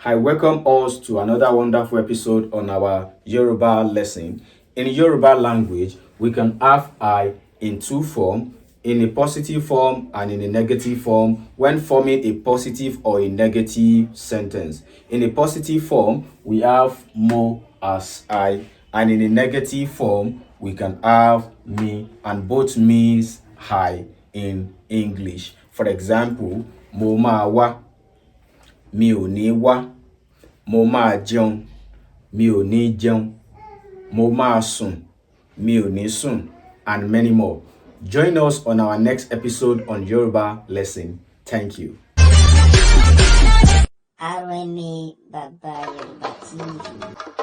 I welcome us to another wonderful episode on our Yoruba lesson. In Yoruba language, we can have I in two forms, in a positive form and in a negative form when forming a positive or a negative sentence. In a positive form, we have mo as I, and in a negative form, we can have me, and both means I in English. For example, mo ma wa, mi ò ní wá, mo máa jẹun, mi ò ní jẹun, mo máa sùn, mi ò ní sùn, and many more. Join us on our next episode on Yoruba lesson. Thank you. RmaBabaYoruba TV.